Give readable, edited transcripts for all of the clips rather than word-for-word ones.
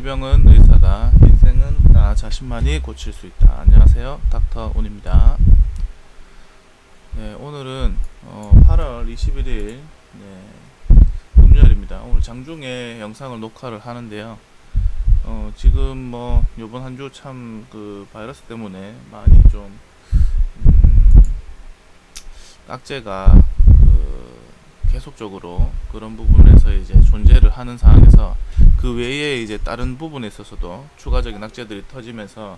질병은 의사다. 인생은 나 자신만이 고칠 수 있다. 안녕하세요. 닥터 운입니다. 네, 오늘은 8월 21일 금요일입니다. 오늘 장중에 영상을 녹화를 하는데요. 지금 요번 한 주 참 그 바이러스 때문에 많이 좀 악재가 계속적으로 그런 부분에서 이제 존재를 하는 상황에서 그 외에 이제 다른 부분에 있어서도 추가적인 악재들이 터지면서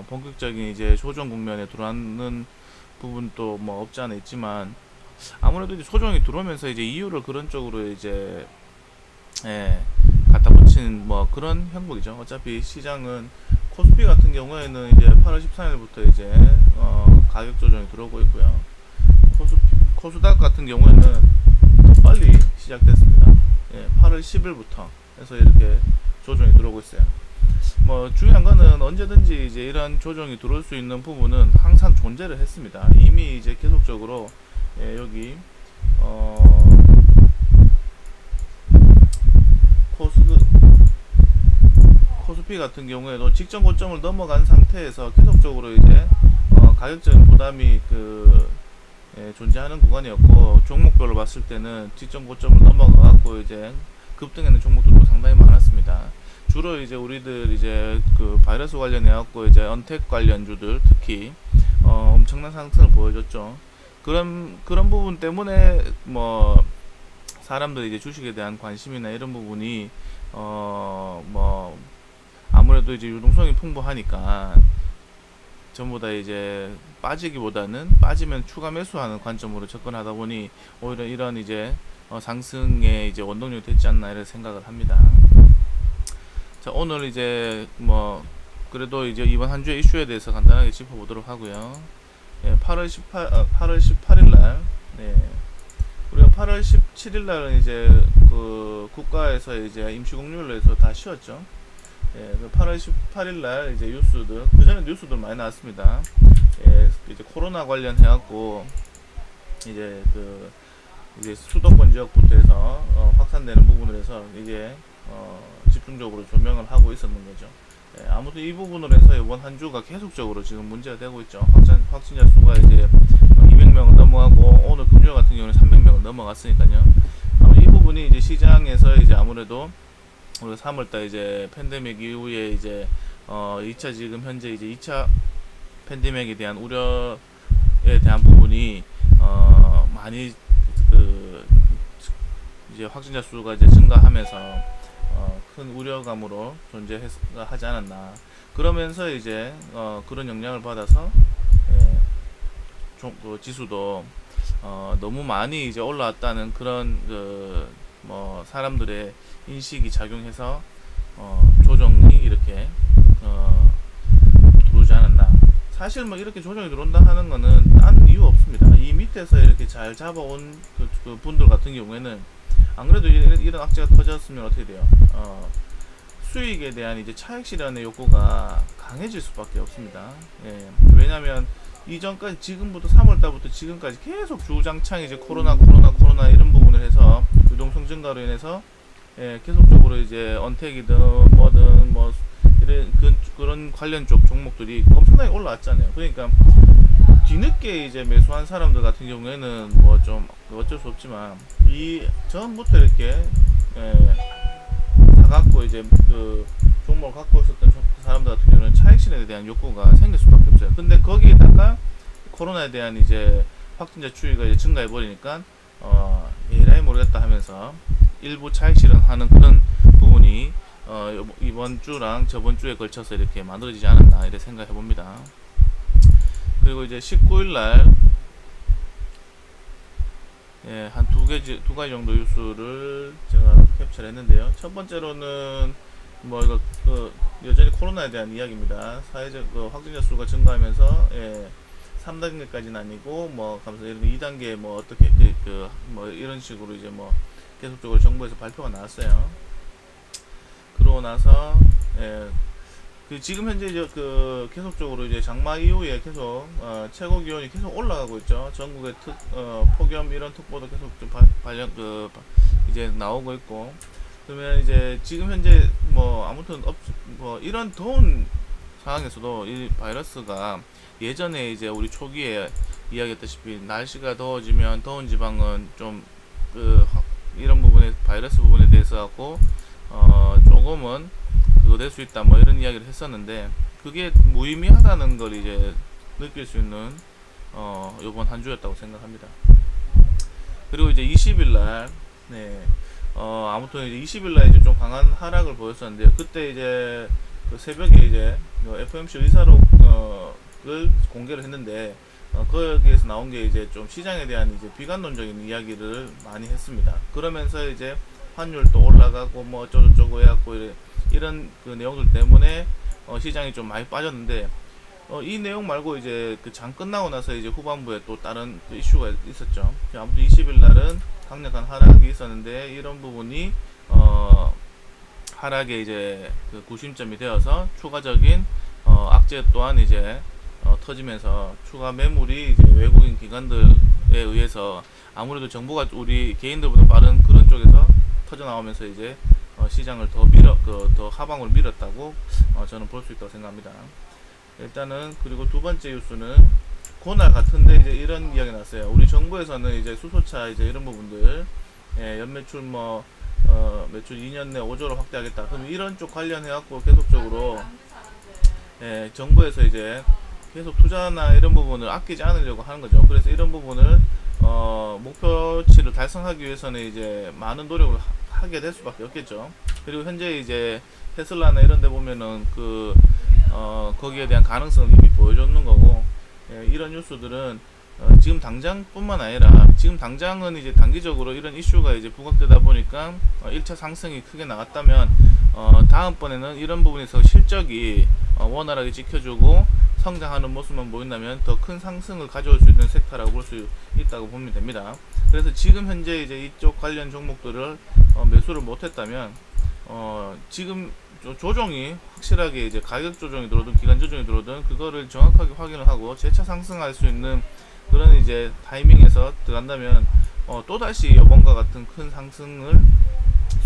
본격적인 이제 조정 국면에 들어가는 부분도 뭐 없지 않아 있지만, 아무래도 이제 조정이 들어오면서 이제 이유를 그런 쪽으로 이제 갖다 붙이는 뭐 그런 형국이죠. 어차피 시장은 코스피 같은 경우에는 이제 8월 13일부터 이제 가격 조정이 들어오고 있고요. 코스닥 같은 경우에는 더 빨리 시작됐습니다. 8월 10일부터 해서 이렇게 조정이 들어오고 있어요. 뭐 중요한 거는 언제든지 이제 이런 조정이 들어올 수 있는 부분은 항상 존재를 했습니다. 이미 이제 계속적으로 여기 코스피 같은 경우에도 직전 고점을 넘어간 상태에서 계속적으로 이제 가격적인 부담이 존재하는 구간이었고, 종목별로 봤을 때는 직전 고점을 넘어가고 이제 급등하는 종목들도 상당히 많았습니다. 주로 이제 우리들 이제 그 바이러스 관련해 갖고 이제 언택 관련주들 특히 엄청난 상승을 보여줬죠. 그런 부분 때문에 뭐 사람들이 이제 주식에 대한 관심이나 이런 부분이 뭐 아무래도 이제 유동성이 풍부하니까 전부 다 이제 빠지기보다는 빠지면 추가 매수하는 관점으로 접근하다 보니 오히려 이런 이제 상승의 이제 원동력이 됐지 않나 이런 생각을 합니다. 자, 오늘 이제 뭐 그래도 이제 이번 한 주의 이슈에 대해서 간단하게 짚어보도록 하고요. 8월 18일 날, 우리가 8월 17일 날은 이제 그 국가에서 이제 임시공휴일로 해서 다 쉬었죠. 8월 18일 날 이제 뉴스들, 그 전에 뉴스들 많이 나왔습니다. 이제 코로나 관련해갖고 이제 이제 수도권 지역부터 해서 확산되는 부분을 해서 이제 집중적으로 조명을 하고 있었는 거죠. 아무튼 이 부분으로 해서 이번 한 주가 계속적으로 지금 문제가 되고 있죠. 확진자 수가 이제 200명을 넘어가고 오늘 금요일 같은 경우는 300명을 넘어갔으니까요. 이 부분이 이제 시장에서 이제 아무래도 우리가 3월달 이제 팬데믹 이후에 이제 2차 지금 현재 이제 2차 팬데믹에 대한 우려에 대한 부분이 많이 이제 확진자 수가 이제 증가하면서 큰 우려감으로 존재하지 않았나. 그러면서 이제 그런 영향을 받아서 그 지수도 너무 많이 이제 올라왔다는 그런 뭐 사람들의 인식이 작용해서 조정이 이렇게 들어오지 않았나. 사실 뭐 이렇게 조정이 들어온다 하는 거는 딴 이유 없습니다. 이 밑에서 이렇게 잘 잡아온 그 분들 같은 경우에는 안 그래도 이런 악재가 터졌으면 어떻게 돼요? 수익에 대한 이제 차익 실현의 욕구가 강해질 수밖에 없습니다. 왜냐하면 이전까지 지금부터 3월달부터 지금까지 계속 주장창 이제 코로나 이런 부분을 해서 유동성 증가로 인해서 계속적으로 이제 언택이든 뭐든 뭐 이런 그런 관련 쪽 종목들이 엄청나게 올라왔잖아요. 그러니까 뒤늦게 이제 매수한 사람들 같은 경우에는 뭐 좀 어쩔 수 없지만 이 전부터 이렇게 다 갖고 이제 그 종목을 갖고 있었던 사람들 같은 경우는 차익 실현에 대한 욕구가 생길 수밖에 없어요. 근데 거기에다가 코로나에 대한 이제 확진자 추이가 이제 증가해 버리니까 에라이 모르겠다 하면서 일부 차익 실현하는 그런 부분이 이번 주랑 저번 주에 걸쳐서 이렇게 만들어지지 않았나 이렇게 생각해 봅니다. 그리고 이제 19일 날 한 두 가지 정도 뉴스를 제가 캡처를 했는데요. 첫 번째로는 뭐 이거 여전히 코로나에 대한 이야기입니다. 사회적 확진자 수가 증가하면서 3단계까지는 아니고 뭐 가면서 이런 2단계 뭐 어떻게 뭐 이런 식으로 이제 뭐 계속적으로 정부에서 발표가 나왔어요. 그러고 나서 지금 현재 이제 계속적으로 이제 장마 이후에 계속 최고 기온이 계속 올라가고 있죠. 전국의 폭염 이런 특보도 계속 좀 이제 나오고 있고, 그러면 이제 지금 현재 뭐 아무튼 뭐 이런 더운 상황에서도 이 바이러스가 예전에 이제 우리 초기에 이야기했다시피 날씨가 더워지면 더운 지방은 좀 그 이런 부분에 바이러스 부분에 대해서 갖고 조금은 그거 될 수 있다 뭐 이런 이야기를 했었는데 그게 무의미하다는 걸 이제 느낄 수 있는 요번 한 주였다고 생각합니다. 그리고 이제 20일 날 네. 아무튼 이제 20일 날 이제 좀 강한 하락을 보였었는데요. 그때 이제 그 새벽에 이제 FOMC 의사록을 공개를 했는데 거기에서 나온 게 이제 좀 시장에 대한 이제 비관론적인 이야기를 많이 했습니다. 그러면서 이제 환율도 올라가고 뭐 어쩌고저쩌고 해갖고 이런 그 내용들 때문에 시장이 좀 많이 빠졌는데 이 내용 말고 이제 그 장 끝나고 나서 이제 후반부에 또 다른 그 이슈가 있었죠. 아무튼 20일 날은 강력한 하락이 있었는데 이런 부분이 하락의 이제 그 구심점이 되어서 추가적인 악재 또한 이제 터지면서 추가 매물이 이제 외국인 기관들에 의해서 아무래도 정보가 우리 개인들보다 빠른 그런 쪽에서 터져 나오면서 이제 시장을 더 하방으로 밀었다고 저는 볼 수 있다고 생각합니다. 일단은 그리고 두 번째 뉴스는 그날 같은데 이제 이런 이야기 났어요. 우리 정부에서는 이제 수소차 이제 이런 부분들 연매출 매출 2년 내 5조로 확대하겠다. 그럼 이런 쪽 관련해 갖고 계속적으로 정부에서 이제 계속 투자나 이런 부분을 아끼지 않으려고 하는 거죠. 그래서 이런 부분을 목표치를 달성하기 위해서는 이제 많은 노력을 하게 될 수밖에 없겠죠. 그리고 현재 이제 테슬라나 이런 데 보면은 거기에 대한 가능성을 이미 보여줬는 거고, 이런 뉴스들은 지금 당장뿐만 아니라 지금 당장은 이제 단기적으로 이런 이슈가 이제 부각되다 보니까 1차 상승이 크게 나왔다면 다음번에는 이런 부분에서 실적이 원활하게 지켜주고 성장하는 모습만 보인다면 더 큰 상승을 가져올 수 있는 섹터라고 볼 수 있다고 보면 됩니다. 그래서 지금 현재 이제 이쪽 관련 종목들을 매수를 못했다면 지금 조정이 확실하게 이제 가격 조정이 들어오든 기간 조정이 들어오든 그거를 정확하게 확인을 하고 재차 상승할 수 있는 그런 이제 타이밍에서 들어간다면 또다시 이번과 같은 큰 상승을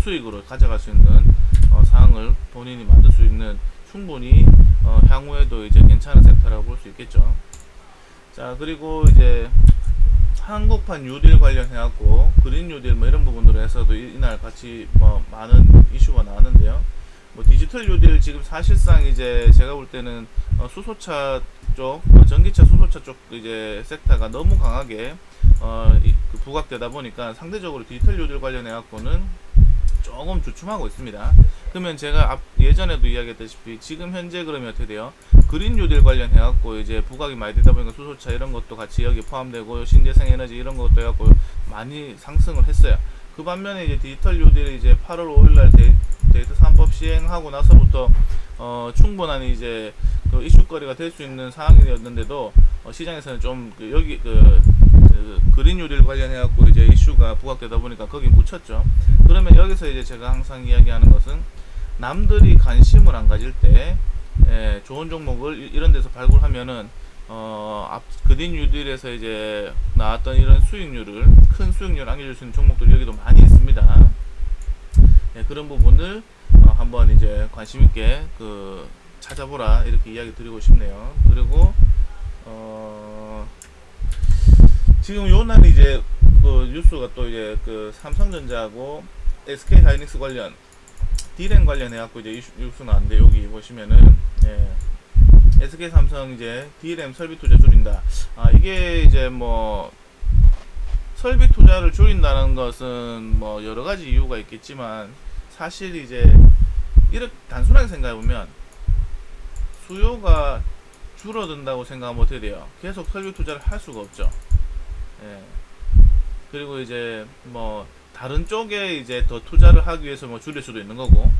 수익으로 가져갈 수 있는 상황을 본인이 만들 수 있는 충분히 향후에도 이제 괜찮은 섹터라고 볼 수 있겠죠. 자, 그리고 이제 한국판 뉴딜 관련해갖고 그린 뉴딜 뭐 이런 부분으로 해서도 이날 같이 뭐 많은 이슈가 나왔는데요. 뭐 디지털 뉴딜 지금 사실상 이제 제가 볼 때는 수소차 쪽, 전기차 수소차 쪽 이제 섹터가 너무 강하게 그 부각되다 보니까 상대적으로 디지털 뉴딜 관련해갖고는 조금 주춤하고 있습니다. 그러면 제가 예전에도 이야기했다시피 지금 현재 그러면 어떻게 돼요? 그린 뉴딜 관련해갖고 이제 부각이 많이 되다 보니까 수소차 이런 것도 같이 여기 포함되고 신재생 에너지 이런 것도 해갖고 많이 상승을 했어요. 그 반면에 이제 디지털 뉴딜이 이제 8월 5일날 데이터 3법 시행하고 나서부터 충분한 이제 그 이슈거리가 될 수 있는 상황이었는데도 시장에서는 좀 여기 그린 뉴딜 관련해갖고 이제 이슈가 부각되다 보니까 거기 묻혔죠. 그러면 여기서 이제 제가 항상 이야기하는 것은 남들이 관심을 안 가질 때 좋은 종목을 이런 데서 발굴하면은 그린 뉴딜에서 이제 나왔던 이런 수익률을 큰 수익률을 안겨줄 수 있는 종목들이 여기도 많이 있습니다. 그런 부분을 한번 이제 관심 있게 찾아보라 이렇게 이야기 드리고 싶네요. 그리고 지금 요날 이제 뉴스가 또 이제 삼성전자하고 SK 하이닉스 관련 D램 관련해갖고 이제 뉴스 나왔는데 여기 보시면은 SK 삼성 이제 D램 설비 투자 줄인다. 이게 이제 뭐 설비 투자를 줄인다는 것은 뭐 여러 가지 이유가 있겠지만 사실 이제 이렇게 단순하게 생각해보면 수요가 줄어든다고 생각하면 어떻게 돼요? 계속 설비 투자를 할 수가 없죠. 그리고 이제 뭐 다른 쪽에 이제 더 투자를 하기 위해서 뭐 줄일 수도 있는 거고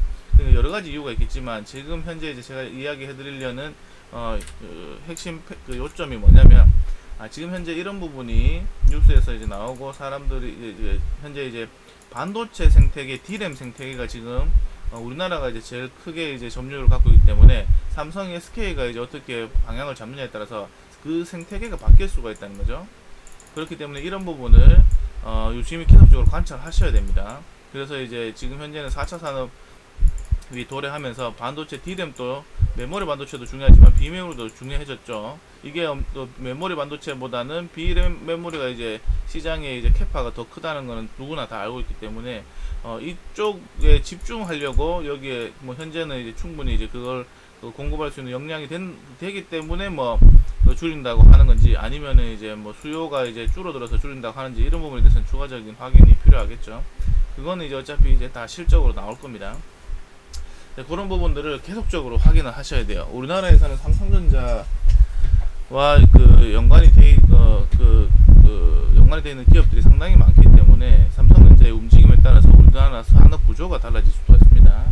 여러 가지 이유가 있겠지만 지금 현재 이제 제가 이야기해 드리려는 핵심 요점이 뭐냐면 지금 현재 이런 부분이 뉴스에서 이제 나오고 사람들이 이제 현재 이제 반도체 생태계 D램 생태계가 지금 우리나라가 이제 제일 크게 이제 점유율을 갖고 있기 때문에 삼성이 SK가 이제 어떻게 방향을 잡느냐에 따라서 그 생태계가 바뀔 수가 있다는 거죠. 그렇기 때문에 이런 부분을 유심히 계속적으로 관찰하셔야 됩니다. 그래서 이제 지금 현재는 4차 산업이 도래하면서 반도체 D램도 메모리 반도체도 중요하지만 비메모리도 중요해졌죠. 이게 메모리 반도체보다는 비램 메모리가 이제 시장에 이제 캐파가 더 크다는 거는 누구나 다 알고 있기 때문에 이쪽에 집중하려고 여기에 뭐 현재는 이제 충분히 이제 그걸 공급할 수 있는 역량이 되기 때문에 뭐 줄인다고 하는 건지, 아니면은 이제 뭐 수요가 이제 줄어들어서 줄인다고 하는지, 이런 부분에 대해서는 추가적인 확인이 필요하겠죠. 그거는 이제 어차피 이제 다 실적으로 나올 겁니다. 네, 그런 부분들을 계속적으로 확인을 하셔야 돼요. 우리나라에서는 삼성전자와 연관이 연관이 되어 있는 기업들이 상당히 많기 때문에 삼성전자의 움직임에 따라서 우리나라 산업 구조가 달라질 수도 있습니다.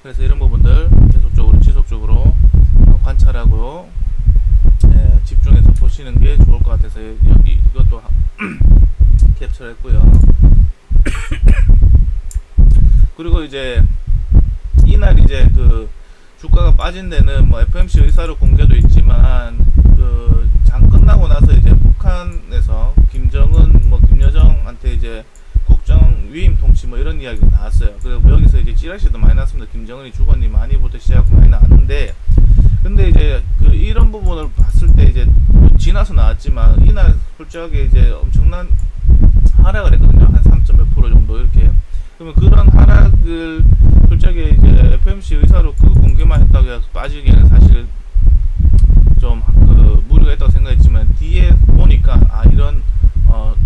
그래서 이런 부분들 계속적으로 지속적으로 관찰하고 집중해서 보시는 게 좋을 것 같아서 여기 이것도 캡처를 했고요. 그리고 이제 이날 이제 주가가 빠진 데는 뭐 FMC 의사로 공개도 있지만 장 끝나고 나서 이제 북한에서 김여정한테 이제 국정 위임 통치 뭐 이런 이야기가 나왔어요. 그리고 여기서 이제 찌라시도 많이 났습니다. 김정은이 죽었니 많이부터 시작하고 많이 나왔는데, 근데 이제 이런 부분을 봤을 때 이제 지나서 나왔지만 이날 솔직하게 이제 엄청난 하락을 했거든요. 한 3.몇% 정도 이렇게. 그러면 그런 하락을 솔직하게 이제 FMC 의사로 공개만 했다고 해서 빠지기에는 사실 좀 무리가 있다고 생각했지만, 뒤에 보니까 이런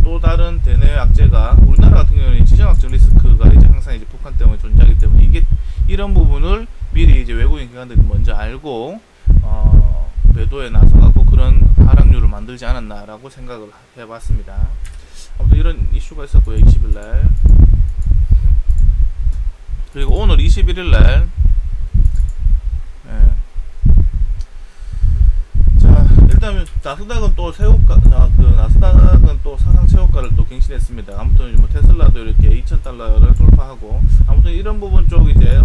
또 다른 대내 악재가 우리나라 같은 경우는 지정학적 리스크가 이제 항상 이제 북한 때문에 존재하기 때문에 이런 부분을 미리 이제 외국인 기관들이 먼저 알고 매도에 나서갖고 그런 하락률을 만들지 않았나라고 생각을 해봤습니다. 아무튼 이런 이슈가 있었고요. 20일날. 그리고 오늘 21일날 일단 나스닥은 또 나스닥은 또 사상 최고가를 또 갱신했습니다. 아무튼 뭐 테슬라도 이렇게 2,000달러를 돌파하고, 아무튼 이런 부분 쪽 이제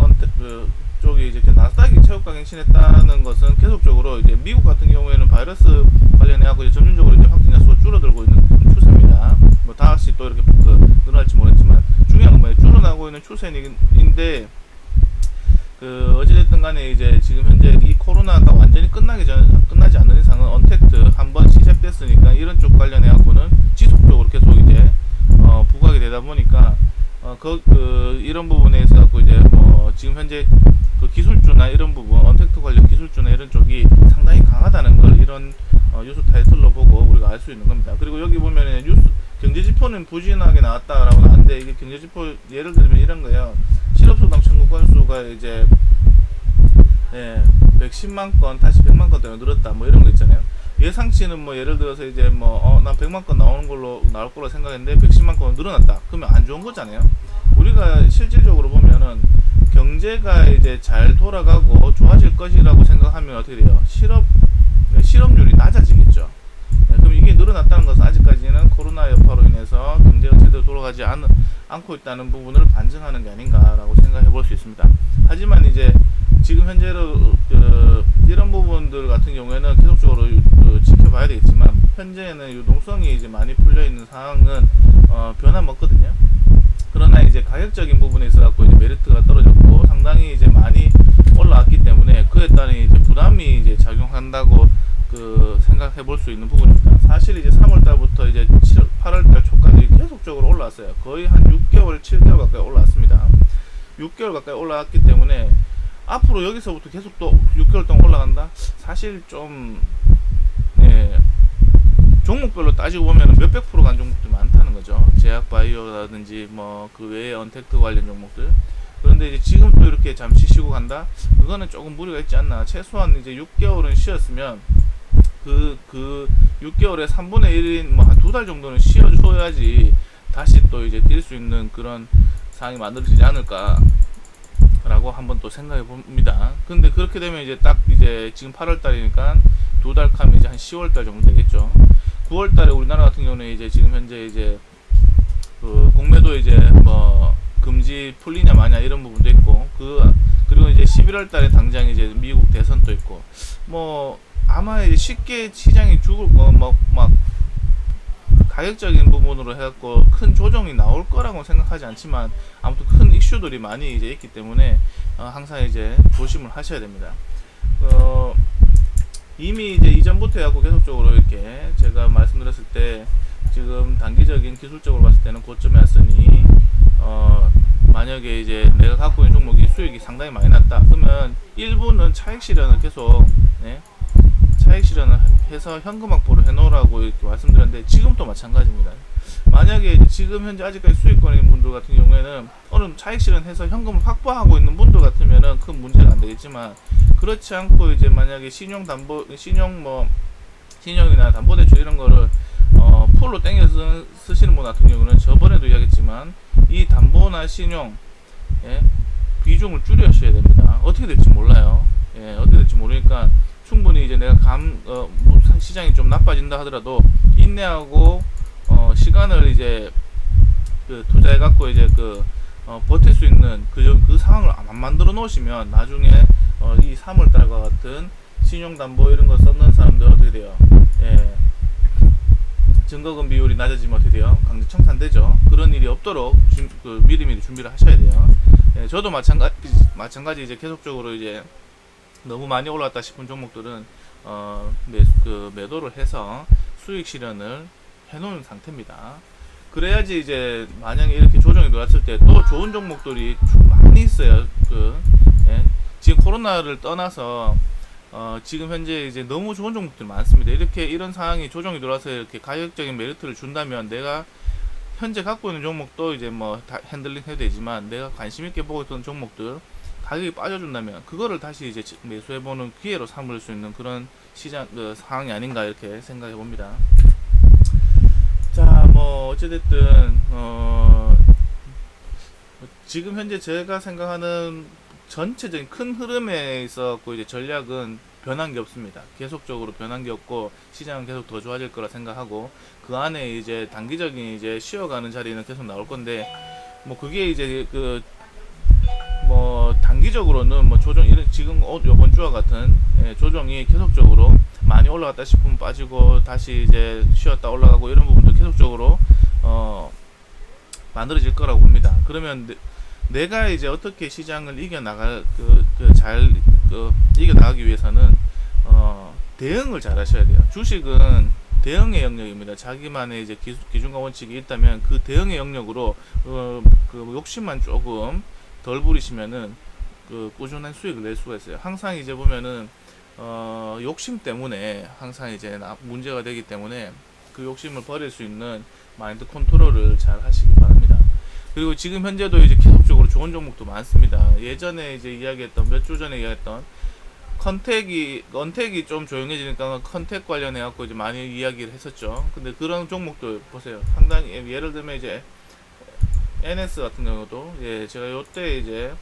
쪽이 이제 나스닥이 최고가 갱신했다는 것은 계속적으로 이제 미국 같은 경우에는 바이러스 관련해하고 이제 점진적으로 이제 확진자 수가 줄어들고 있는 추세입니다. 뭐 다시 또 이렇게 늘어날지 모르겠지만 중요한 건 뭐예요? 줄어나고 있는 추세인데 어찌됐든 간에 이제 지금 현재 이 코로나가 완전히 끝나지 않는 이상은 언택트 한번 시작됐으니까 이런 쪽 관련해 갖고는 지속적으로 계속 이제 부각이 되다 보니까 이런 부분에 있어 갖고 이제 뭐 지금 현재 기술주나 이런 부분, 언택트 관련 기술주나 이런 쪽이 상당히 강하다는 걸 이런 뉴스 타이틀로 보고 우리가 알 수 있는 겁니다. 그리고 여기 보면은 경제지표는 부진하게 나왔다라고 하는데, 이게 경제지표 예를 들면 이런 거예요. 실업수당 청구 건수가 이제 110만 건 다시 100만 건대로 늘었다 뭐 이런 거 있잖아요. 예상치는 뭐 예를 들어서 이제 난 100만 건 나올 거로 생각했는데 110만 건 늘어났다. 그러면 안 좋은 거잖아요. 우리가 실질적으로 보면은 경제가 이제 잘 돌아가고 좋아질 것이라고 생각하면 어떻게 돼요? 실업률이 낮아지겠죠. 그럼 이게 늘어났다는 것은 아직까지는 코로나 여파로 인해서 경제가 제대로 돌아가지 않고 있다는 부분을 반증하는 게 아닌가라고 생각해 볼 수 있습니다. 하지만 이제 지금 현재로 이런 부분들 같은 경우에는 계속적으로 지켜봐야 되겠지만, 현재는 유동성이 이제 많이 풀려 있는 상황은 변함없거든요. 그러나 이제 가격적인 부분에 있어 갖고 이제 메리트가 떨어졌고 상당히 이제 많이 올라왔기 때문에 그에 따른 이제 부담이 이제 작용한다고 생각해 볼 수 있는 부분입니다. 사실 이제 3월달부터 이제 8월달 초까지 계속적으로 올라왔어요. 거의 한 6개월, 7개월 가까이 올라왔습니다. 6개월 가까이 올라왔기 때문에 앞으로 여기서부터 계속 또 6개월 동안 올라간다? 사실 좀 종목별로 따지고 보면 몇백 프로 간 종목들이 많다는 거죠. 제약 바이오라든지 뭐 그 외에 언택트 관련 종목들. 그런데 이제 지금 또 이렇게 잠시 쉬고 간다? 그거는 조금 무리가 있지 않나. 최소한 이제 6개월은 쉬었으면 그 6개월에 3분의 1인 뭐 한 2달 정도는 쉬어줘야지 다시 또 이제 뛸 수 있는 그런 상황이 만들어지지 않을까 라고 한번 또 생각해 봅니다. 근데 그렇게 되면 이제 딱 이제 지금 8월 달이니까 2달 가면 이제 한 10월 달 정도 되겠죠. 9월 달에 우리나라 같은 경우는 이제 지금 현재 이제 공매도 이제 뭐 금지 풀리냐 마냐 이런 부분도 있고, 그리고 이제 11월 달에 당장 이제 미국 대선도 있고, 뭐 아마 이제 쉽게 시장이 죽을 거 막 가격적인 부분으로 해갖고 큰 조정이 나올 거라고 생각하지 않지만 아무튼 큰 이슈들이 많이 이제 있기 때문에 항상 이제 조심을 하셔야 됩니다. 이미 이제 이전부터 해갖고 계속적으로 이렇게 제가 말씀드렸을 때 지금 단기적인 기술적으로 봤을 때는 고점에 왔으니 만약에 이제 내가 갖고 있는 종목이 수익이 상당히 많이 났다 그러면 일부는 차익 실현을 계속 차익 실현을 해서 현금 확보를 해놓으라고 이렇게 말씀드렸는데 지금도 마찬가지입니다. 만약에 지금 현재 아직까지 수익권인 분들 같은 경우에는 어느 차익 실현해서 현금을 확보하고 있는 분들 같으면은 큰 문제가 안 되겠지만 그렇지 않고 이제 만약에 신용이나 담보대출 이런 거를 풀로 땡겨서 쓰시는 분 같은 경우는 저번에도 이야기했지만 이 담보나 신용 비중을 줄여셔야 됩니다. 어떻게 될지 몰라요. 어떻게 될지 모르니까 충분히 이제 내가 시장이 좀 나빠진다 하더라도 인내하고 시간을 이제 투자해 갖고 이제 버틸 수 있는 그 상황을 안 만들어 놓으시면 나중에 이 3월달과 같은 신용담보 이런 거 썼는 사람들 어떻게 돼요? 증거금 비율이 낮아지면 어떻게 돼요? 강제 청산되죠. 그런 일이 없도록 미리미리 준비를 하셔야 돼요. 저도 마찬가지 이제 계속적으로 이제 너무 많이 올랐다 싶은 종목들은 매도를 해서 수익 실현을 해놓은 상태입니다. 그래야지 이제 만약에 이렇게 조정이 들어왔을 때 또 좋은 종목들이 많이 있어요. 지금 코로나를 떠나서 지금 현재 이제 너무 좋은 종목들이 많습니다. 이런 상황이 조정이 들어와서 이렇게 가격적인 메리트를 준다면 내가 현재 갖고 있는 종목도 이제 다 핸들링 해도 되지만 내가 관심 있게 보고 있던 종목들 가격이 빠져준다면 그거를 다시 이제 매수해보는 기회로 삼을 수 있는 그런 시장 상황이 아닌가 이렇게 생각해 봅니다. 자, 어찌됐든 지금 현재 제가 생각하는 전체적인 큰 흐름에 있어서 이제 전략은 변한 게 없습니다. 계속적으로 변한 게 없고 시장은 계속 더 좋아질 거라 생각하고 그 안에 이제 단기적인 이제 쉬어가는 자리는 계속 나올 건데 그게 이제 단기적으로는 조정 지금 이번 주와 같은 조정이 계속적으로 많이 올라갔다 싶으면 빠지고 다시 이제 쉬었다 올라가고 이런 부분도 계속적으로 만들어질 거라고 봅니다. 그러면 내가 이제 어떻게 시장을 이겨나가기 위해서는 대응을 잘 하셔야 돼요. 주식은 대응의 영역입니다. 자기만의 이제 기준과 원칙이 있다면 그 대응의 영역으로 욕심만 조금 덜 부리시면은 꾸준한 수익을 낼 수가 있어요. 항상 이제 보면은 욕심 때문에 항상 이제 문제가 되기 때문에 그 욕심을 버릴 수 있는 마인드 컨트롤을 잘 하시기 바랍니다. 그리고 지금 현재도 이제 계속적으로 좋은 종목도 많습니다. 예전에 이제 이야기했던 몇 주 전에 이야기했던 언택이 좀 조용해지니까 컨택 관련해 갖고 이제 많이 이야기를 했었죠. 근데 그런 종목도 보세요. 상당히 예를 들면 이제 NS 같은 경우도 제가 요때 이제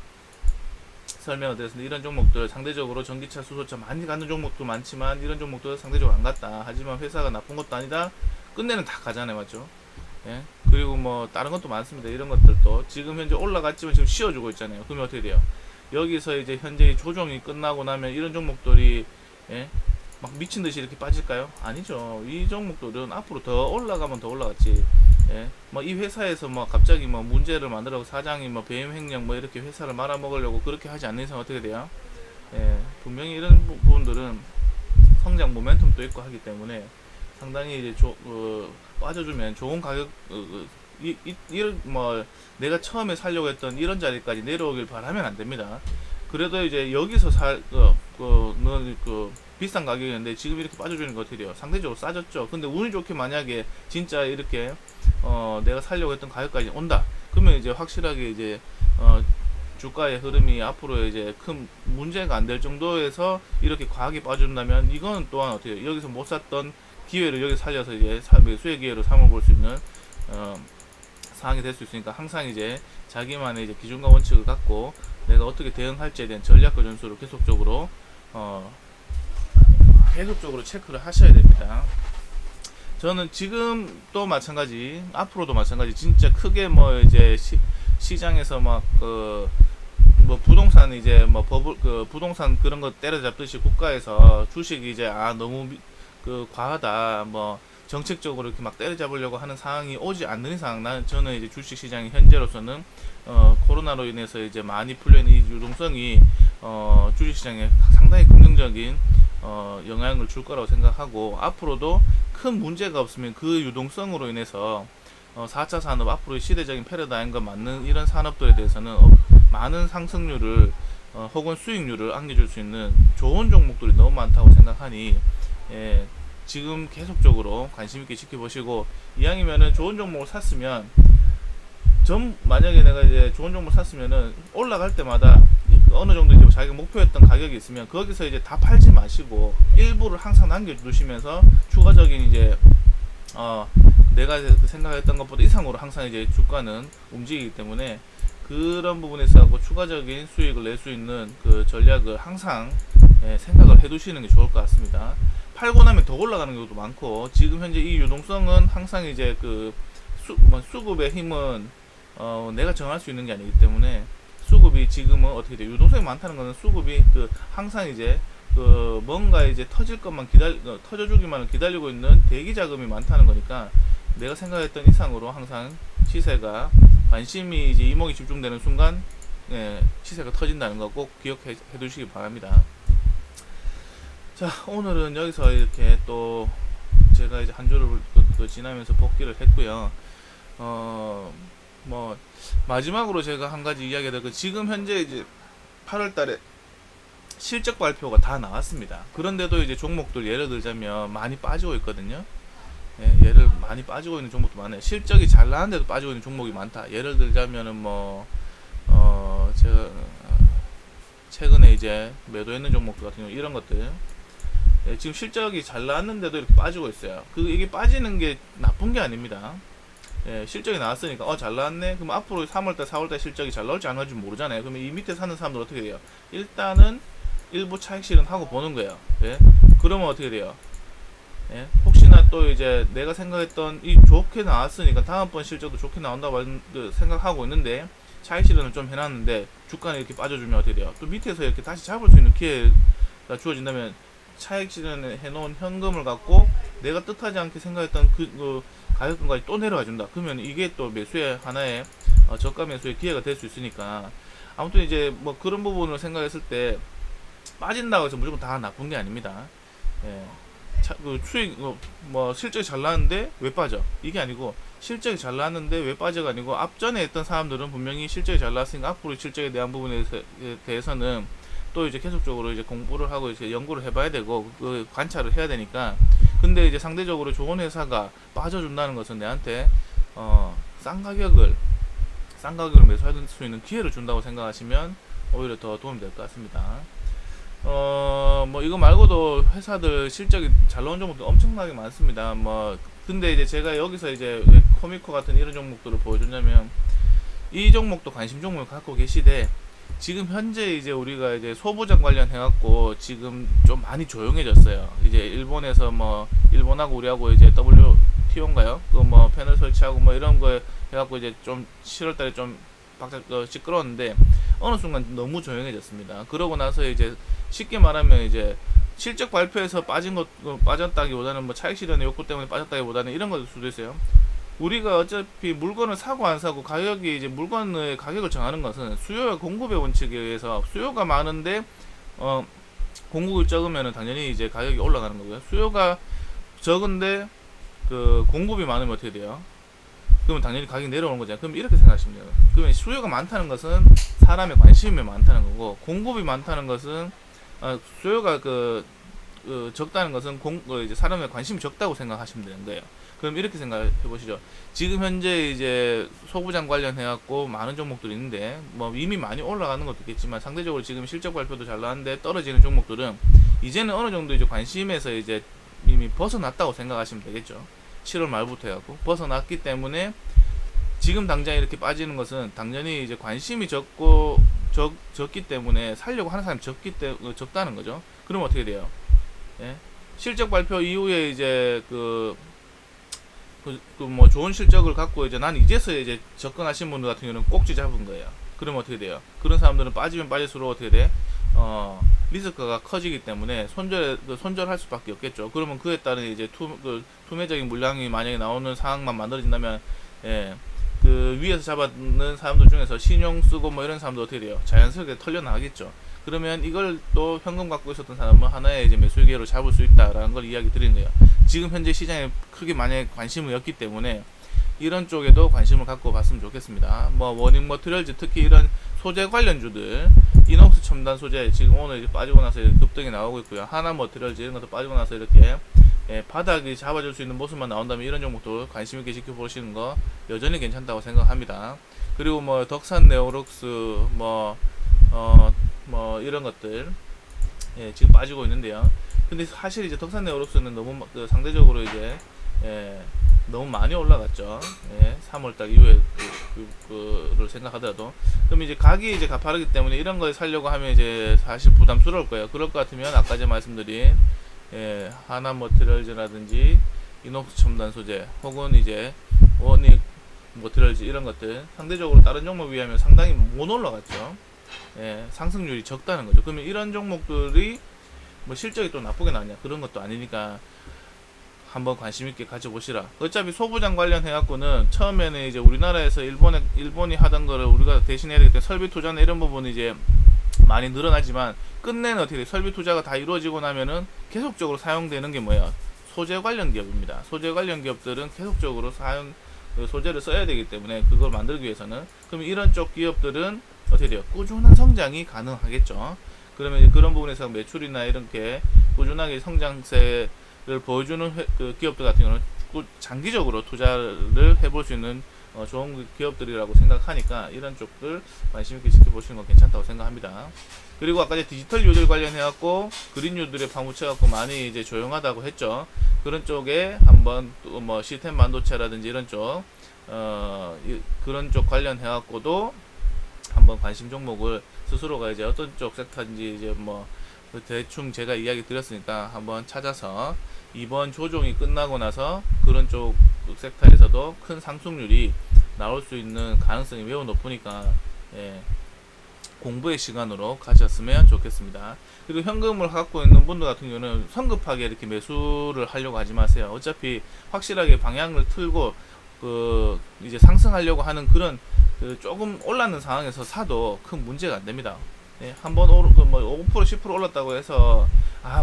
설명을 드렸습니다. 이런 종목들 상대적으로 전기차, 수소차 많이 가는 종목도 많지만 이런 종목도 상대적으로 안 갔다. 하지만 회사가 나쁜 것도 아니다. 끝내는 다 가잖아요, 맞죠? 그리고 다른 것도 많습니다. 이런 것들도 지금 현재 올라갔지만 지금 씌워주고 있잖아요. 그러면 어떻게 돼요? 여기서 이제 현재 조정이 끝나고 나면 이런 종목들이 막 미친 듯이 이렇게 빠질까요? 아니죠. 이 종목들은 앞으로 더 올라가면 더 올라갔지. 이 회사에서 갑자기 문제를 만들어서 사장이 배임 횡령 이렇게 회사를 말아먹으려고 그렇게 하지 않는 이상 어떻게 돼요? 분명히 이런 부분들은 성장 모멘텀도 있고 하기 때문에 상당히 이제 빠져주면 좋은 가격 내가 처음에 살려고 했던 이런 자리까지 내려오길 바라면 안 됩니다. 그래도 이제 여기서 비싼 가격이었는데 지금 이렇게 빠져주는 거 어떻게 돼요? 상대적으로 싸졌죠. 근데 운이 좋게 만약에 진짜 이렇게 내가 살려고 했던 가격까지 온다. 그러면 이제 확실하게 이제 주가의 흐름이 앞으로 이제 큰 문제가 안 될 정도에서 이렇게 과하게 빠져준다면 이건 또한 어떻게 해요? 여기서 못 샀던 기회를 여기 살려서 이제 수익 기회로 삼아볼 수 있는 상황이 될 수 있으니까 항상 이제 자기만의 이제 기준과 원칙을 갖고 내가 어떻게 대응할지에 대한 전략과 전술을 계속적으로 체크를 하셔야 됩니다. 저는 지금 또 마찬가지, 앞으로도 마찬가지, 진짜 크게 이제 시장에서 부동산 이제 부동산 그런 거 때려잡듯이 국가에서 주식이 이제 너무 과하다, 정책적으로 이렇게 막 때려잡으려고 하는 상황이 오지 않는 이상 저는 이제 주식시장이 현재로서는 코로나로 인해서 이제 많이 풀려있는 이 유동성이 주식시장에 상당히 긍정적인 영향을 줄 거라고 생각하고, 앞으로도 큰 문제가 없으면 그 유동성으로 인해서 4차 산업 앞으로의 시대적인 패러다임과 맞는 이런 산업들에 대해서는 많은 상승률을 혹은 수익률을 안겨줄 수 있는 좋은 종목들이 너무 많다고 생각하니, 지금 계속적으로 관심있게 지켜보시고, 이왕이면은 좋은 종목을 샀으면 만약에 내가 이제 좋은 종목을 샀으면은 올라갈 때마다 어느 정도 이제 자기가 목표했던 가격이 있으면 거기서 이제 다 팔지 마시고 일부를 항상 남겨두시면서 추가적인 이제 내가 생각했던 것보다 이상으로 항상 이제 주가는 움직이기 때문에 그런 부분에서 하고 추가적인 수익을 낼 수 있는 그 전략을 항상 생각을 해두시는 게 좋을 것 같습니다. 팔고 나면 더 올라가는 경우도 많고, 지금 현재 이 유동성은 항상 이제 그 수급의 힘은 내가 정할 수 있는 게 아니기 때문에, 수급이 지금은 어떻게 돼? 유동성이 많다는 것은 수급이 그 항상 이제 그 뭔가 이제 터질 것만 터져주기만을 기다리고 있는 대기 자금이 많다는 거니까, 내가 생각했던 이상으로 항상 시세가 관심이 이제 이목이 집중되는 순간 시세가 터진다는 거 꼭 기억해 두시기 바랍니다. 자, 오늘은 여기서 이렇게 또 제가 이제 한 주를 지나면서 복귀를 했고요. 뭐 마지막으로 제가 한 가지 이야기할 지금 현재 이제 8월달에 실적 발표가 다 나왔습니다. 그런데도 이제 종목들 예를 들자면 많이 빠지고 있거든요. 예를 많이 빠지고 있는 종목도 많아요. 실적이 잘 나왔는데도 빠지고 있는 종목이 많다. 예를 들자면은 제가 최근에 이제 매도했는 종목들 같은 경우 이런 것들, 지금 실적이 잘 나왔는데도 이렇게 빠지고 있어요. 이게 빠지는 게 나쁜 게 아닙니다. 실적이 나왔으니까 잘 나왔네. 그럼 앞으로 3월달 4월달 실적이 잘 나올지 안 나올지 모르잖아요. 그러면 이 밑에 사는 사람들 어떻게 돼요? 일단은 일부 차익 실현하고 보는 거예요. 그러면 어떻게 돼요? 혹시나 또 이제 내가 생각했던 이 좋게 나왔으니까 다음번 실적도 좋게 나온다고 생각하고 있는데 차익 실현을 좀 해놨는데 주가는 이렇게 빠져주면 어떻게 돼요? 또 밑에서 이렇게 다시 잡을 수 있는 기회가 주어진다면 차익 실현을 해놓은 현금을 갖고 내가 뜻하지 않게 생각했던 그 가격권까지 또 내려와 준다. 그러면 이게 또 매수의 하나의 저가 매수의 기회가 될 수 있으니까, 아무튼 이제 뭐 그런 부분을 생각했을 때 빠진다고 해서 무조건 다 나쁜 게 아닙니다. 수익 실적이 잘 나왔는데 왜 빠져? 이게 아니고, 실적이 잘 나왔는데 왜 빠져가 아니고, 앞전에 했던 사람들은 분명히 실적이 잘 나왔으니까 앞으로 실적에 대한 부분에 대해서는 또 이제 계속적으로 이제 공부를 하고 이제 연구를 해봐야 되고 그 관찰을 해야 되니까. 근데 이제 상대적으로 좋은 회사가 빠져준다는 것은 내한테 싼 가격을 매수할 수 있는 기회를 준다고 생각하시면 오히려 더 도움이 될 것 같습니다. 이거 말고도 회사들 실적이 잘 나온 종목도 엄청나게 많습니다. 근데 이제 제가 여기서 이제 코미코 같은 이런 종목들을 보여주냐면, 이 종목도 관심 종목을 갖고 계시되 지금 현재 이제 우리가 이제 소부장 관련해갖고 지금 좀 많이 조용해졌어요. 이제 일본에서 일본하고 우리하고 이제 WTO인가요? 패널 설치하고 이런 거 해갖고 이제 좀 7월달에 좀 시끄러웠는데 어느 순간 너무 조용해졌습니다. 그러고 나서 이제 쉽게 말하면 이제 실적 발표에서 빠졌다기보다는 차익 실현의 욕구 때문에 빠졌다기보다는 이런 것일 수도 있어요. 우리가 어차피 물건을 사고 안 사고 가격이 이제 물건의 가격을 정하는 것은 수요와 공급의 원칙에 의해서, 수요가 많은데 공급이 적으면 당연히 이제 가격이 올라가는 거고요. 수요가 적은데 그 공급이 많으면 어떻게 돼요? 그러면 당연히 가격이 내려오는 거잖아요. 그럼 이렇게 생각하시면 돼요. 그러면 수요가 많다는 것은 사람의 관심이 많다는 거고, 공급이 많다는 것은 수요가 적다는 것은 이제 사람의 관심이 적다고 생각하시면 되는 거예요. 그럼 이렇게 생각해 보시죠. 지금 현재 이제 소부장 관련해갖고 많은 종목들이 있는데 이미 많이 올라가는 것도 있겠지만, 상대적으로 지금 실적 발표도 잘 나왔는데 떨어지는 종목들은 이제는 어느 정도 이제 관심에서 이제 이미 벗어났다고 생각하시면 되겠죠. 7월 말부터 해갖고 벗어났기 때문에 지금 당장 이렇게 빠지는 것은 당연히 이제 관심이 적기 때문에 살려고 하는 사람이 적다는 거죠. 그럼 어떻게 돼요? 실적 발표 이후에 이제 좋은 실적을 갖고 이제 난 이제서야 이제 접근하신 분들 같은 경우는 꼭지 잡은 거예요. 그러면 어떻게 돼요? 그런 사람들은 빠지면 빠질수록 어떻게 돼? 리스크가 커지기 때문에 손절할 수밖에 없겠죠. 그러면 그에 따른 이제 투매적인 물량이 만약에 나오는 상황만 만들어진다면, 예, 그 위에서 잡았는 사람들 중에서 신용 쓰고 뭐 이런 사람들 어떻게 돼요? 자연스럽게 털려 나가겠죠. 그러면 이걸 또 현금 갖고 있었던 사람은 하나의 이제 매수 기회로 잡을 수 있다라는 걸 이야기 드리는 거예요. 지금 현재 시장에 크게 만약에 관심이 없기 때문에 이런 쪽에도 관심을 갖고 봤으면 좋겠습니다. 뭐 워닝 머티리얼즈, 특히 이런 소재 관련주들, 이녹스 첨단 소재 지금 오늘 이제 빠지고 나서 급등이 나오고 있고요. 하나 머티리얼즈 이런 것도 빠지고 나서 이렇게, 예, 바닥이 잡아줄 수 있는 모습만 나온다면 이런 종목도 관심 있게 지켜보시는 거 여전히 괜찮다고 생각합니다. 그리고 뭐 덕산 네오록스 뭐 이런 것들, 예, 지금 빠지고 있는데요. 근데 사실 이제 덕산 네오록스는 너무 상대적으로 이제, 예, 너무 많이 올라갔죠. 예, 3월달 이후에 그를 생각하더라도. 그럼 이제 가격이 이제 가파르기 때문에 이런 걸 살려고 하면 이제 사실 부담스러울 거예요. 그럴 것 같으면 아까 제가 말씀드린, 예, 하나 머티리얼즈라든지 이녹스 첨단 소재 혹은 이제 원익 머티리얼즈 이런 것들 상대적으로 다른 종목에 비하면 상당히 못 올라갔죠. 예, 상승률이 적다는 거죠. 그러면 이런 종목들이 뭐 실적이 또 나쁘게 나왔냐, 그런 것도 아니니까 한번 관심 있게 가져보시라. 어차피 소부장 관련해 갖고는 처음에는 이제 우리나라에서 일본이 하던 거를 우리가 대신해야 되기 때문에 설비 투자나 이런 부분이 이제 많이 늘어나지만 끝내는 어떻게 돼? 설비 투자가 다 이루어지고 나면은 계속적으로 사용되는 게 뭐예요? 소재 관련 기업입니다. 소재 관련 기업들은 계속적으로 소재를 써야 되기 때문에 그걸 만들기 위해서는, 그럼 이런 쪽 기업들은 어떻게 돼요? 꾸준한 성장이 가능하겠죠. 그러면 이제 그런 부분에서 매출이나 이렇게 꾸준하게 성장세를 보여주는 그 기업들 같은 경우는 장기적으로 투자를 해볼 수 있는 좋은 기업들이라고 생각하니까 이런 쪽들 관심 있게 지켜보시는 건 괜찮다고 생각합니다. 그리고 아까 이제 디지털 유들 관련해갖고 그린 유들에 파묻혀갖고 많이 이제 조용하다고 했죠. 그런 쪽에 한번 또 뭐 시스템 반도체라든지 이런 쪽, 그런 쪽 관련해갖고도 한번 관심 종목을 스스로가 이제 어떤 쪽 섹터인지 이제 뭐 대충 제가 이야기 드렸으니까 한번 찾아서 이번 조정이 끝나고 나서 그런 쪽 섹터에서도 큰 상승률이 나올 수 있는 가능성이 매우 높으니까, 예, 공부의 시간으로 가셨으면 좋겠습니다. 그리고 현금을 갖고 있는 분들 같은 경우는 성급하게 이렇게 매수를 하려고 하지 마세요. 어차피 확실하게 방향을 틀고 이제 상승하려고 하는 그런 조금 올랐는 상황에서 사도 큰 문제가 안 됩니다. 예, 한번 뭐 5% 10% 올랐다고 해서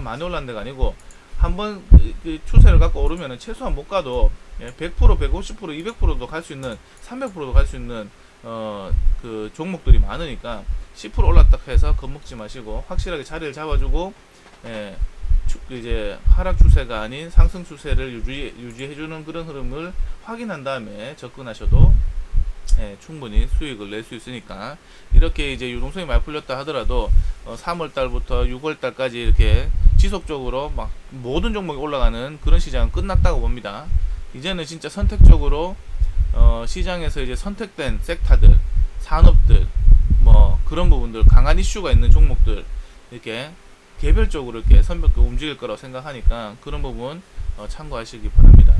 많이 올랐는 데가 아니고, 한번 그 추세를 갖고 오르면은 최소한 못 가도 100%, 150%, 200%도 갈 수 있는, 300%도 갈 수 있는 그 종목들이 많으니까 10% 올랐다 해서 겁먹지 마시고 확실하게 자리를 잡아주고, 이제 하락 추세가 아닌 상승 추세를 유지해주는 그런 흐름을 확인한 다음에 접근하셔도 충분히 수익을 낼 수 있으니까, 이렇게 이제 유동성이 많이 풀렸다 하더라도 3월달부터 6월달까지 이렇게 지속적으로 막 모든 종목이 올라가는 그런 시장은 끝났다고 봅니다. 이제는 진짜 선택적으로 시장에서 이제 선택된 섹터들, 산업들, 뭐 그런 부분들, 강한 이슈가 있는 종목들 이렇게 개별적으로 이렇게 선별적으로 움직일 거라고 생각하니까 그런 부분 참고하시기 바랍니다.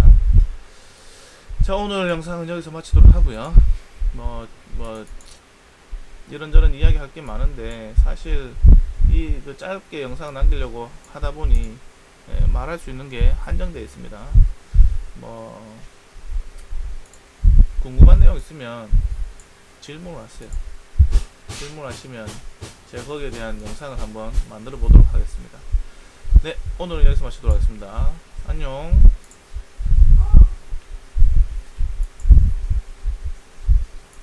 자, 오늘 영상은 여기서 마치도록 하고요. 뭐 이런저런 이야기 할 게 많은데 사실 그 짧게 영상을 남기려고 하다 보니 말할 수 있는 게 한정되어 있습니다. 뭐 궁금한 내용 있으면 질문을 하세요. 질문하시면 제가 거기에 대한 영상을 한번 만들어 보도록 하겠습니다. 네, 오늘은 여기서 마치도록 하겠습니다. 안녕.